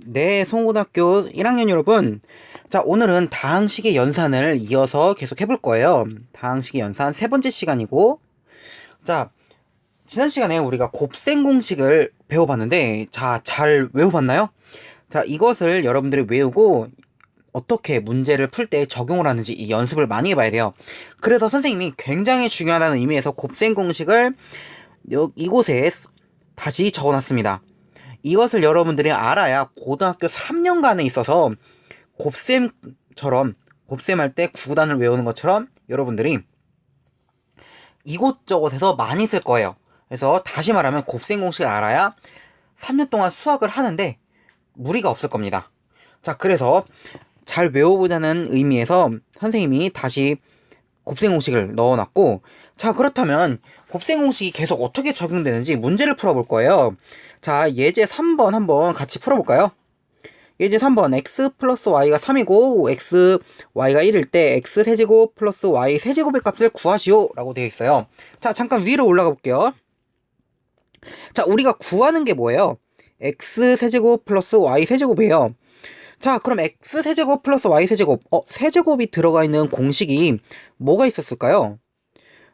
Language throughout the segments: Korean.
네, 송고등학교 1학년 여러분. 자, 오늘은 다항식의 연산을 이어서 계속 해볼 거예요. 다항식의 연산 세 번째 시간이고, 자, 지난 시간에 우리가 곱셈 공식을 배워봤는데, 자, 잘 외워봤나요? 자, 이것을 여러분들이 외우고, 어떻게 문제를 풀 때 적용을 하는지 이 연습을 많이 해봐야 돼요. 그래서 선생님이 굉장히 중요하다는 의미에서 곱셈 공식을 이곳에 다시 적어놨습니다. 이것을 여러분들이 알아야 고등학교 3년간에 있어서 곱셈처럼 곱셈할 때 구단을 외우는 것처럼 여러분들이 이곳저곳에서 많이 쓸 거예요. 그래서 다시 말하면 곱셈 공식을 알아야 3년 동안 수학을 하는데 무리가 없을 겁니다. 자, 그래서 잘 외워보자는 의미에서 선생님이 다시 곱셈 공식을 넣어놨고, 자, 그렇다면 곱셈 공식이 계속 어떻게 적용되는지 문제를 풀어볼 거예요. 자, 예제 3번 한번 같이 풀어볼까요? 예제 3번 x 플러스 y가 3이고 x, y가 1일 때 x 세제곱 플러스 y 세제곱의 값을 구하시오 라고 되어 있어요. 자, 잠깐 위로 올라가 볼게요. 자, 우리가 구하는 게 뭐예요? x 세제곱 플러스 y 세제곱이에요. 자, 그럼 x 세제곱 플러스 y 세제곱, 세제곱이 들어가 있는 공식이 뭐가 있었을까요?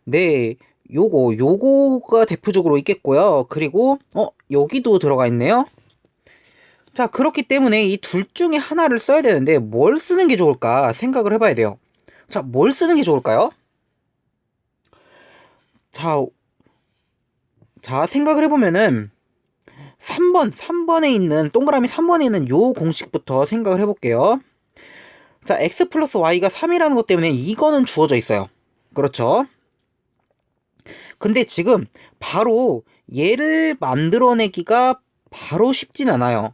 네, 요거가 대표적으로 있겠고요. 그리고 여기도 들어가 있네요. 자, 그렇기 때문에 이 둘 중에 하나를 써야 되는데 뭘 쓰는 게 좋을까 생각을 해봐야 돼요. 자, 뭘 쓰는 게 좋을까요? 자, 생각을 해보면은 3번에 있는 동그라미 3번에 있는 요 공식부터 생각을 해볼게요. 자, x 플러스 y가 3이라는 것 때문에 이거는 주어져 있어요. 그렇죠? 근데 지금 바로 얘를 만들어내기가 바로 쉽진 않아요.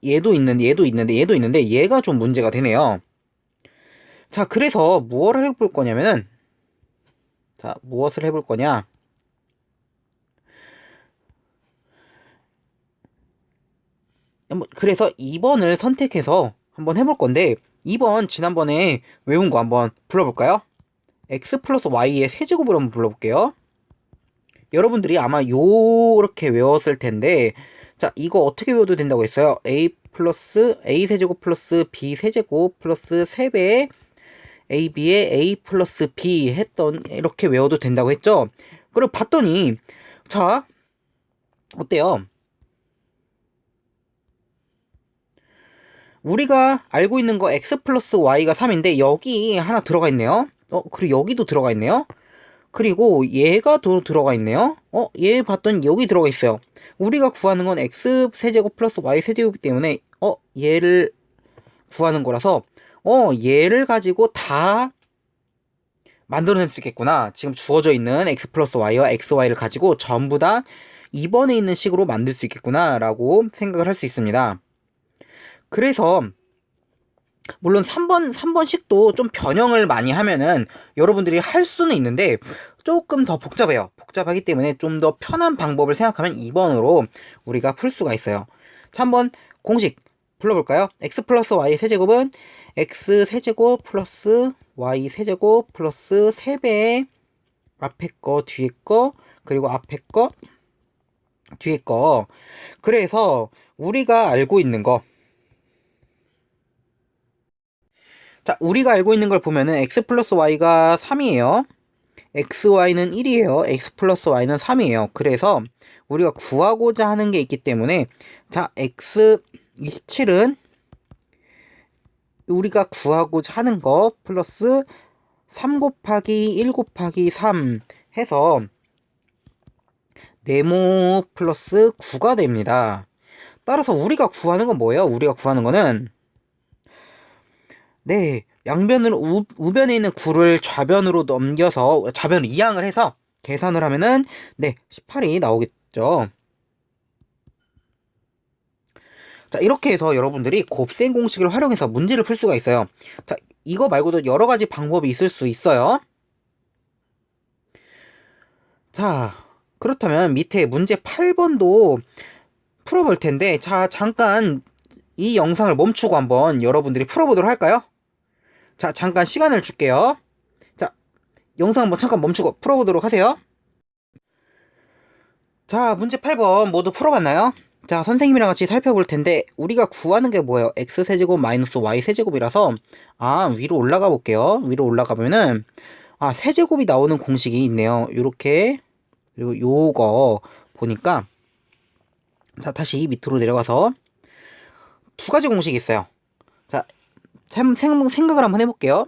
얘도 있는데 얘가 좀 문제가 되네요. 자, 그래서 무엇을 해볼 거냐면은, 자, 무엇을 해볼 거냐? 그래서 2번을 선택해서 한번 해볼 건데, 2번 지난번에 외운 거 한번 불러볼까요? x 플러스 y의 세제곱으로 한번 불러볼게요. 여러분들이 아마 요렇게 외웠을 텐데, 자, 이거 어떻게 외워도 된다고 했어요? a 플러스 a 세제곱 플러스 b 세제곱 플러스 3배의 ab의 a 플러스 b 이렇게 외워도 된다고 했죠? 그리고 봤더니, 자, 어때요? 우리가 알고 있는 거 x 플러스 y가 3인데 여기 하나 들어가 있네요. 그리고 여기도 들어가 있네요. 그리고 얘가 또 들어가 있네요. 얘 봤더니 여기 들어가 있어요. 우리가 구하는 건 x 세제곱 플러스 y 세제곱이기 때문에 얘를 구하는 거라서 얘를 가지고 다 만들어낼 수 있겠구나. 지금 주어져 있는 x 플러스 y와 xy를 가지고 전부 다 2번에 있는 식으로 만들 수 있겠구나 라고 생각을 할 수 있습니다. 그래서 물론 3번씩도 좀 변형을 많이 하면은 여러분들이 할 수는 있는데 조금 더 복잡해요. 복잡하기 때문에 좀 더 편한 방법을 생각하면 2번으로 우리가 풀 수가 있어요. 자, 한번 공식 불러볼까요? x 플러스 y 세제곱은 x 세제곱 플러스 y 세제곱 플러스 3배의 앞에 거 뒤에 거 그리고 앞에 거 뒤에 거. 그래서 우리가 알고 있는 거, 자, 우리가 알고 있는 걸 보면은 x 플러스 y가 3이에요. xy는 1이에요. x 플러스 y는 3이에요. 그래서 우리가 구하고자 하는 게 있기 때문에, 자, x27은 우리가 구하고자 하는 거 플러스 3 곱하기 1 곱하기 3 해서 네모 플러스 9가 됩니다. 따라서 우리가 구하는 건 뭐예요? 우리가 구하는 거는, 네, 양변으로 우변에 있는 9를 좌변으로 넘겨서 좌변 이항을 해서 계산을 하면은 18이 나오겠죠. 자, 이렇게 해서 여러분들이 곱셈 공식을 활용해서 문제를 풀 수가 있어요. 자, 이거 말고도 여러 가지 방법이 있을 수 있어요. 자, 그렇다면 밑에 문제 8번도 풀어볼 텐데, 자, 잠깐 이 영상을 멈추고 한번 여러분들이 풀어보도록 할까요? 자, 잠깐 시간을 줄게요. 자, 영상 한번 잠깐 멈추고 풀어보도록 하세요. 자, 문제 8번 모두 풀어봤나요? 자, 선생님이랑 같이 살펴볼 텐데 우리가 구하는 게 뭐예요? x세제곱 마이너스 y세제곱이라서 위로 올라가 볼게요. 위로 올라가 보면은 세제곱이 나오는 공식이 있네요. 요렇게. 그리고 요거 보니까 자, 다시 밑으로 내려가서 두 가지 공식이 있어요. 자, 생각을 한번 해볼게요.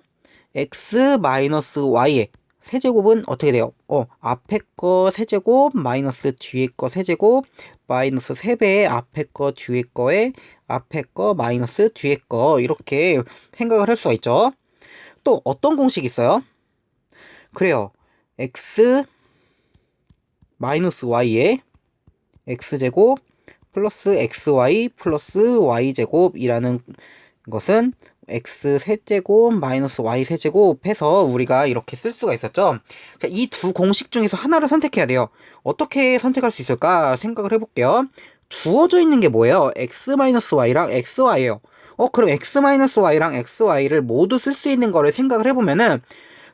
x 마이너스 y의 세제곱은 어떻게 돼요? 앞에 거 세제곱 마이너스 뒤에 거 세제곱 마이너스 3배의 앞에 거 뒤에 거에 앞에 거 마이너스 뒤에 거 이렇게 생각을 할 수가 있죠. 또 어떤 공식이 있어요? 그래요. x 마이너스 y의 x제곱 플러스 xy 플러스 y제곱이라는 것은 x 세제곱 마이너스 y 세제곱 해서 우리가 이렇게 쓸 수가 있었죠. 자, 이 두 공식 중에서 하나를 선택해야 돼요. 어떻게 선택할 수 있을까 생각을 해볼게요. 주어져 있는 게 뭐예요? x 마이너스 y랑 xy예요. 그럼 x 마이너스 y랑 xy를 모두 쓸 수 있는 거를 생각을 해보면은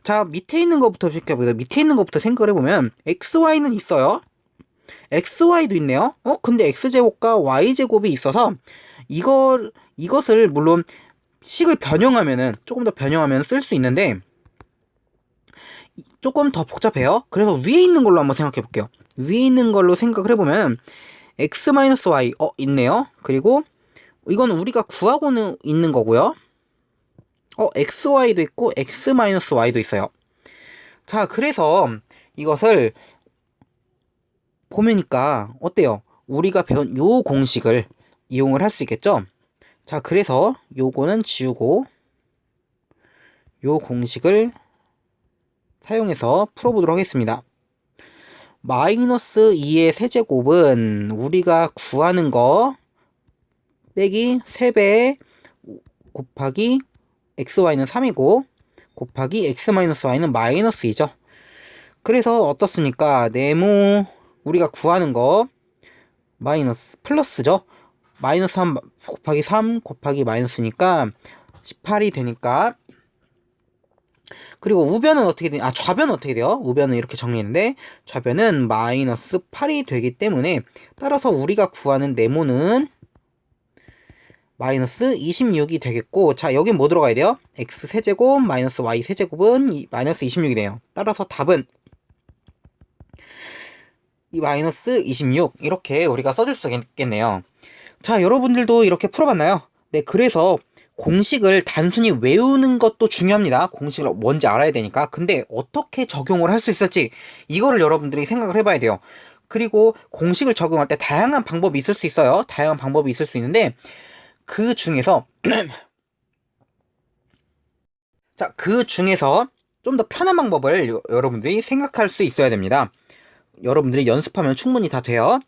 자, 밑에 있는 것부터 생각해보세요. 밑에 있는 것부터 생각을 해보면 xy는 있어요. xy도 있네요. 근데 x제곱과 y제곱이 있어서 이것을 물론 식을 변형하면은 조금 더 변형하면 쓸 수 있는데 조금 더 복잡해요. 그래서 위에 있는 걸로 한번 생각해 볼게요. 위에 있는 걸로 생각을 해보면 x-y 있네요. 그리고 이건 우리가 구하고는 있는 거고요. xy도 있고 x-y도 있어요. 자, 그래서 이것을 보면니까 어때요? 우리가 배운 요 공식을 이용을 할 수 있겠죠? 자, 그래서 요거는 지우고 요 공식을 사용해서 풀어보도록 하겠습니다. 마이너스 2의 세제곱은 우리가 구하는 거 빼기 3배 곱하기 xy는 3이고 곱하기 x-y는 마이너스 2죠. 그래서 어떻습니까? 네모 우리가 구하는 거 마이너스 플러스죠. 마이너스 3 곱하기 3 곱하기 마이너스니까 18이 되니까. 그리고 우변은 어떻게 되냐? 좌변은 어떻게 돼요? 우변은 이렇게 정리했는데 좌변은 마이너스 8이 되기 때문에 따라서 우리가 구하는 네모는 마이너스 26이 되겠고, 자, 여긴 뭐 들어가야 돼요? x 세제곱 마이너스 y 세제곱은 마이너스 26이네요. 따라서 답은 이 마이너스 26 이렇게 우리가 써줄 수 있겠네요. 자, 여러분들도 이렇게 풀어봤나요? 네, 그래서 공식을 단순히 외우는 것도 중요합니다. 공식을 뭔지 알아야 되니까. 근데 어떻게 적용을 할 수 있을지 이거를 여러분들이 생각을 해봐야 돼요. 그리고 공식을 적용할 때 다양한 방법이 있을 수 있어요. 다양한 방법이 있을 수 있는데 그 중에서 자, 그 중에서 좀 더 편한 방법을 여러분들이 생각할 수 있어야 됩니다. 여러분들이 연습하면 충분히 다 돼요.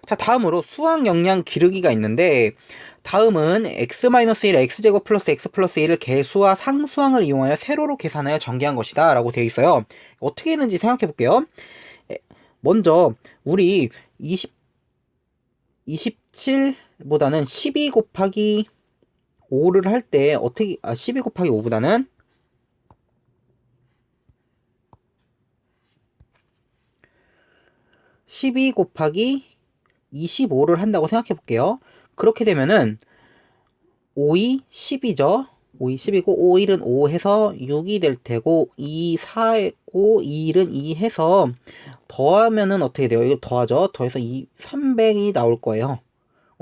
자, 다음으로 수학 역량 기르기가 있는데 다음은 x-1의 x제곱 플러스 x 플러스 1을 개수와 상수항을 이용하여 세로로 계산하여 전개한 것이다 라고 되어 있어요. 어떻게 했는지 생각해 볼게요. 먼저 우리 27보다는 12 곱하기 5를 할 때 어떻게 12 곱하기 5보다는 12 곱하기 25를 한다고 생각해 볼게요. 그렇게 되면은 5이 10이죠. 5이 10이고 5, 1은 5 해서 6이 될 테고 2, 4고 2, 1은 2 해서 더하면은 어떻게 돼요? 이거 더하죠. 더해서 300이 나올 거예요.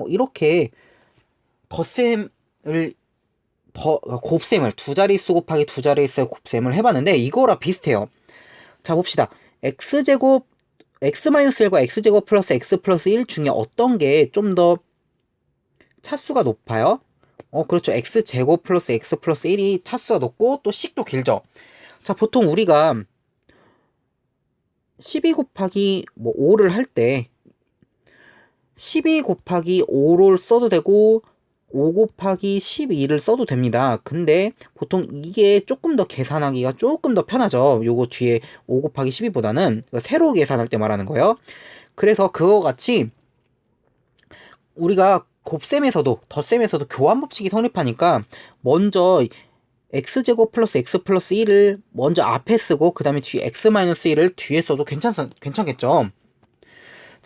이렇게 곱셈을 두 자릿수 곱하기 두 자릿수의 곱셈을 해봤는데 이거랑 비슷해요. 자, 봅시다. x제곱 x-1과 x제곱 플러스 x 플러스 1 중에 어떤 게 좀 더 차수가 높아요? 그렇죠. x제곱 플러스 x 플러스 1이 차수가 높고 또 식도 길죠. 자, 보통 우리가 12 곱하기 5를 할 때 12 곱하기 5를 써도 되고 5 곱하기 12를 써도 됩니다. 근데 보통 이게 조금 더 계산하기가 조금 더 편하죠. 요거 뒤에 5 곱하기 12보다는 세로 계산할 때 말하는 거예요. 그래서 그거 같이 우리가 곱셈에서도 덧셈에서도 교환 법칙이 성립하니까 먼저 x제곱 플러스 x 플러스 1을 먼저 앞에 쓰고 그 다음에 뒤에 x 마이너스 1을 뒤에 써도 괜찮겠죠.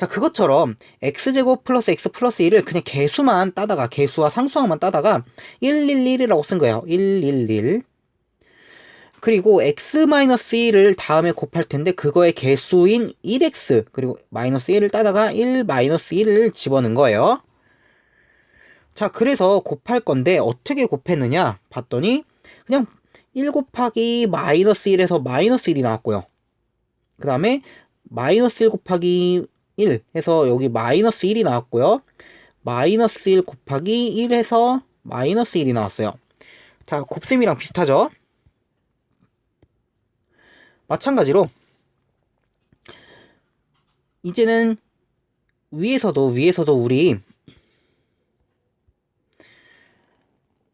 자, 그것처럼 x제곱 플러스 x 플러스 1을 그냥 개수만 따다가, 개수와 상수항만 따다가 111이라고 쓴 거예요. 111. 그리고 x-1을 다음에 곱할 텐데 그거의 개수인 1x 그리고 마이너스 1을 따다가 1-1을 집어넣은 거예요. 자, 그래서 곱할 건데 어떻게 곱했느냐 봤더니 그냥 1 곱하기 마이너스 1에서 마이너스 1이 나왔고요. 그 다음에 마이너스 1 곱하기 1 해서 여기 마이너스 1이 나왔고요. 마이너스 1 곱하기 1 해서 마이너스 1이 나왔어요. 자, 곱셈이랑 비슷하죠? 마찬가지로 이제는 위에서도 우리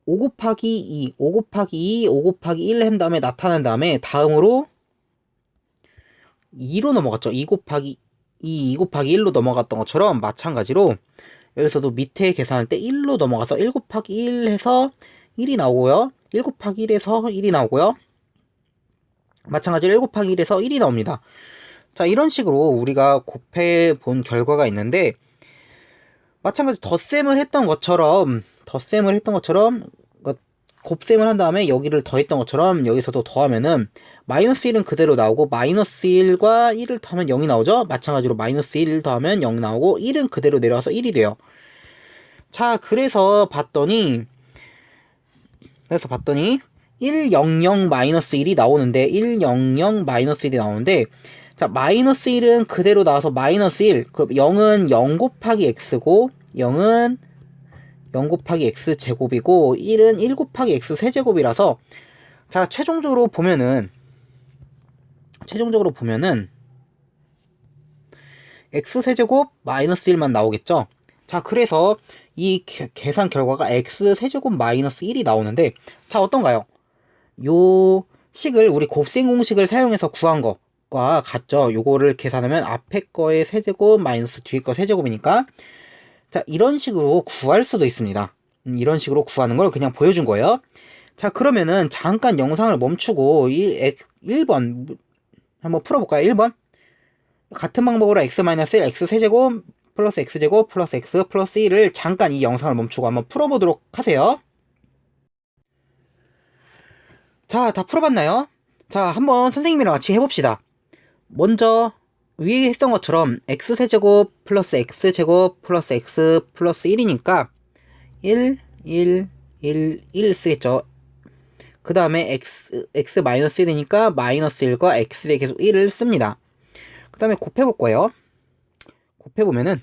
5 곱하기 2, 5 곱하기 2, 5 곱하기 1 한 다음에 나타난 다음에 다음으로 2로 넘어갔죠. 2 곱하기 2, 2 곱하기 1로 넘어갔던 것처럼 마찬가지로 여기서도 밑에 계산할 때 1로 넘어가서 1 곱하기 1 해서 1이 나오고요. 1 곱하기 1에서 1이 나오고요. 마찬가지로 1 곱하기 1에서 1이 나옵니다. 자, 이런 식으로 우리가 곱해 본 결과가 있는데 마찬가지 덧셈을 했던 것처럼 곱셈을 한 다음에 여기를 더했던 것처럼 여기서도 더하면은 마이너스 1은 그대로 나오고 마이너스 1과 1을 더하면 0이 나오죠. 마찬가지로 마이너스 1 더하면 0 나오고 1은 그대로 내려와서 1이 돼요. 자, 그래서 봤더니 100 마이너스 1이 나오는데 100 마이너스 1이 나오는데 자, 마이너스 1은 그대로 나와서 마이너스 1 그럼 0은 0 곱하기 x고 0은 0 곱하기 x 제곱이고 1은 1 곱하기 x 세제곱이라서 자, 최종적으로 보면은 x 세제곱 마이너스 1만 나오겠죠. 자, 그래서 이 계산 결과가 x 세제곱 마이너스 1이 나오는데 자, 어떤가요? 요 식을 우리 곱셈 공식을 사용해서 구한 것과 같죠. 요거를 계산하면 앞에 거의 세제곱 마이너스 뒤에 거 세제곱이니까 자, 이런 식으로 구할 수도 있습니다. 이런 식으로 구하는 걸 그냥 보여준 거예요. 자, 그러면은 잠깐 영상을 멈추고 1번 한번 풀어볼까요? 1번 같은 방법으로 x-1 x세제곱 플러스 x제곱 플러스 x 플러스 1을 잠깐 이 영상을 멈추고 한번 풀어보도록 하세요. 자, 다 풀어봤나요? 자, 한번 선생님이랑 같이 해봅시다. 먼저 위에 했던 것처럼 x세제곱 플러스 x제곱 플러스 x 플러스 1이니까 1 쓰겠죠. 그 다음에 x 마이너스 1이니까 마이너스 1과 x에 계속 1을 씁니다. 그 다음에 곱해볼 거예요. 곱해보면은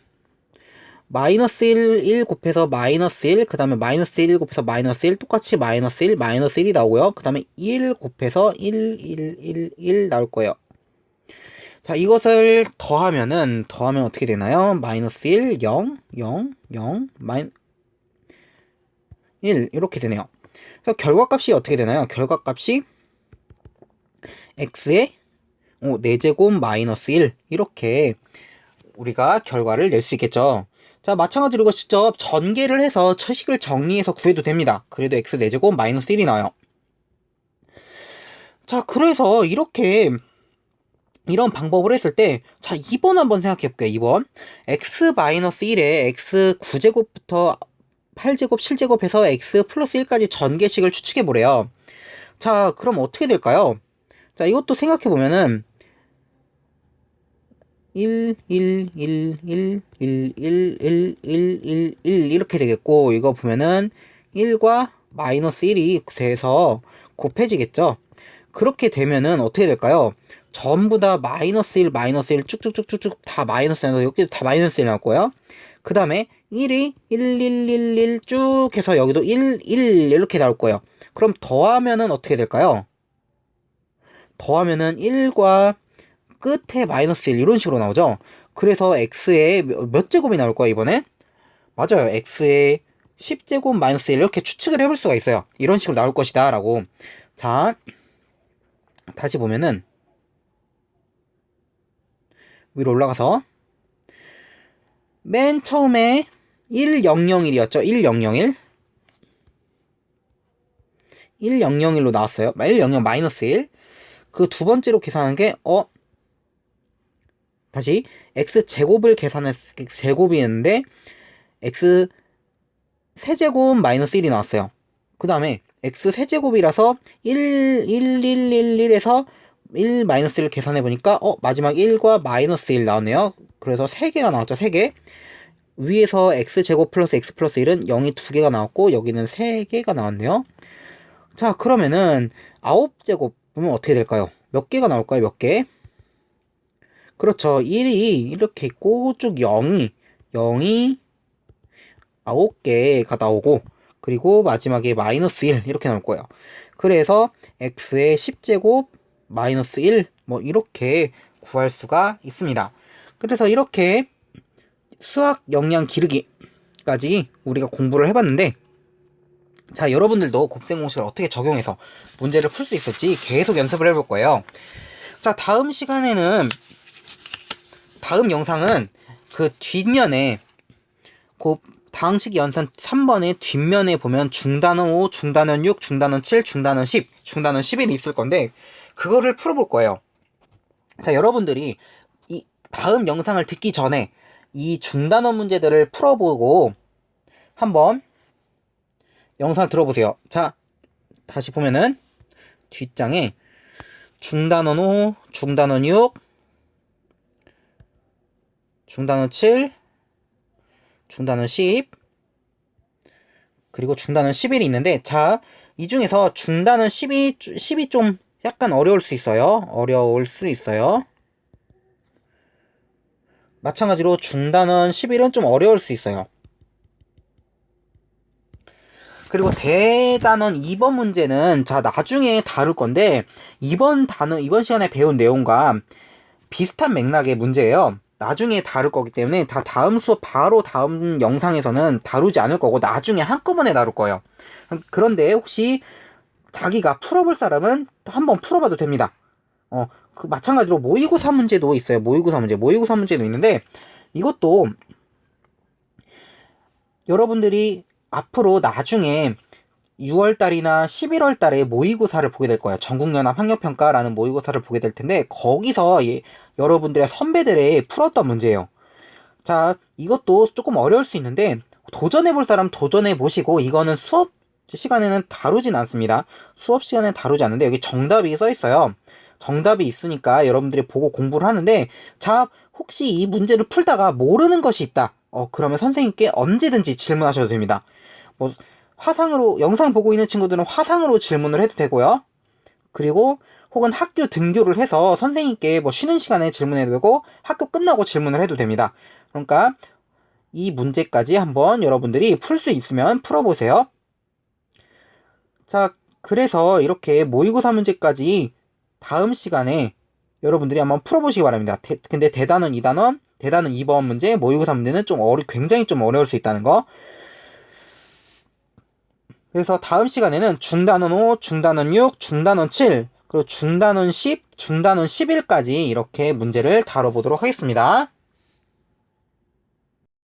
마이너스 1 곱해서 마이너스 1, 그 다음에 마이너스 1 곱해서 마이너스 1, 똑같이 마이너스 1, 마이너스 1이 나오고요. 그 다음에 1 곱해서 1 나올 거예요. 자, 이것을 더하면 어떻게 되나요? 마이너스 1, 0, 0, 0, 1 이렇게 되네요. 그래서 결과값이 어떻게 되나요? 결과값이 x의 4제곱 마이너스 1 이렇게 우리가 결과를 낼 수 있겠죠. 자, 마찬가지로 이거 직접 전개를 해서 처식을 정리해서 구해도 됩니다. 그래도 x 4제곱 마이너스 1이 나와요. 자, 그래서 이런 방법을 했을 때, 자, 2번 한번 생각해 볼게요. 2번. x-1에 x 9제곱부터 8제곱, 7제곱 해서 x 플러스 1까지 전개식을 추측해 보래요. 자, 그럼 어떻게 될까요? 자, 이것도 생각해 보면은 1 이렇게 되겠고, 이거 보면은 1과 마이너스 1이 돼서 곱해지겠죠? 그렇게 되면은 어떻게 될까요? 전부 다 마이너스 1 쭉쭉쭉쭉쭉 다 마이너스 1 여기도 다 마이너스 1 나올 거예요. 그 다음에 1이 1 쭉 해서 여기도 1 이렇게 나올 거예요. 그럼 더하면은 어떻게 될까요? 더하면은 1과 끝에 마이너스 1 이런 식으로 나오죠. 그래서 x의 몇 제곱이 나올 거예요, 이번엔? 맞아요. x의 10제곱 마이너스 1 이렇게 추측을 해볼 수가 있어요. 이런 식으로 나올 것이다 라고. 자, 다시 보면은 위로 올라가서 맨 처음에 1001이었죠. 1001로 나왔어요. 100 마이너스 1. 그 두 번째로 계산한 게 다시 x제곱을 제곱이었는데 x 세제곱 마이너스 1이 나왔어요. 그 다음에 x 세제곱이라서 1111에서 1 마이너스 1 계산해보니까 마지막 1과 마이너스 1 나왔네요. 그래서 3개가 나왔죠. 3개. 위에서 x제곱 플러스 x 플러스 1은 0이 2개가 나왔고 여기는 3개가 나왔네요. 자, 그러면은 9제곱 보면 어떻게 될까요? 몇 개가 나올까요? 몇 개? 그렇죠. 1이 이렇게 있고 쭉 0이 9개가 나오고, 그리고 마지막에 마이너스 1 이렇게 나올 거예요. 그래서 x의 10제곱 마이너스 1 뭐 이렇게 구할 수가 있습니다. 그래서 이렇게 수학 역량 기르기까지 우리가 공부를 해봤는데, 자, 여러분들도 곱셈 공식을 어떻게 적용해서 문제를 풀 수 있을지 계속 연습을 해볼 거예요. 자, 다음 영상은 그 뒷면에 다항식 연산 3번의 뒷면에 보면 중단원 5, 중단원 6, 중단원 7, 중단원 10, 중단원 11이 있을 건데 그거를 풀어볼 거예요. 자, 여러분들이 이 다음 영상을 듣기 전에 이 중단원 문제들을 풀어보고 한번 영상을 들어보세요. 자, 다시 보면은 뒷장에 중단원 5, 중단원 6, 중단원 7, 중단원 10, 그리고 중단원 11이 있는데, 자, 이 중에서 중단원 10이 좀 약간 어려울 수 있어요. 마찬가지로 중단원 11은 좀 어려울 수 있어요. 그리고 대단원 2번 문제는 자, 나중에 다룰 건데 이번 시간에 배운 내용과 비슷한 맥락의 문제예요. 나중에 다룰 거기 때문에 다음 수업 바로 다음 영상에서는 다루지 않을 거고 나중에 한꺼번에 다룰 거예요. 그런데 혹시 자기가 풀어볼 사람은 한번 풀어봐도 됩니다. 마찬가지로 모의고사 문제도 있어요. 모의고사 문제도 있는데 이것도 여러분들이 앞으로 나중에 6월달이나 11월달에 모의고사를 보게 될 거예요. 전국연합 학력평가라는 모의고사를 보게 될 텐데 거기서 여러분들의 선배들이 풀었던 문제예요. 자, 이것도 조금 어려울 수 있는데 도전해볼 사람 도전해보시고, 이거는 수업 시간에는 다루진 않습니다. 수업 시간에는 다루지 않는데 여기 정답이 써있어요. 정답이 있으니까 여러분들이 보고 공부를 하는데, 자, 혹시 이 문제를 풀다가 모르는 것이 있다. 그러면 선생님께 언제든지 질문하셔도 됩니다. 화상으로, 영상 보고 있는 친구들은 화상으로 질문을 해도 되고요. 그리고 혹은 학교 등교를 해서 선생님께 쉬는 시간에 질문해도 되고 학교 끝나고 질문을 해도 됩니다. 그러니까 이 문제까지 한번 여러분들이 풀 수 있으면 풀어보세요. 자, 그래서 이렇게 모의고사 문제까지 다음 시간에 여러분들이 한번 풀어보시기 바랍니다. 근데 대단원 2번 문제, 모의고사 문제는 굉장히 좀 어려울 수 있다는 거. 그래서 다음 시간에는 중단원 5, 중단원 6, 중단원 7, 그리고 중단원 10, 중단원 11까지 이렇게 문제를 다뤄보도록 하겠습니다.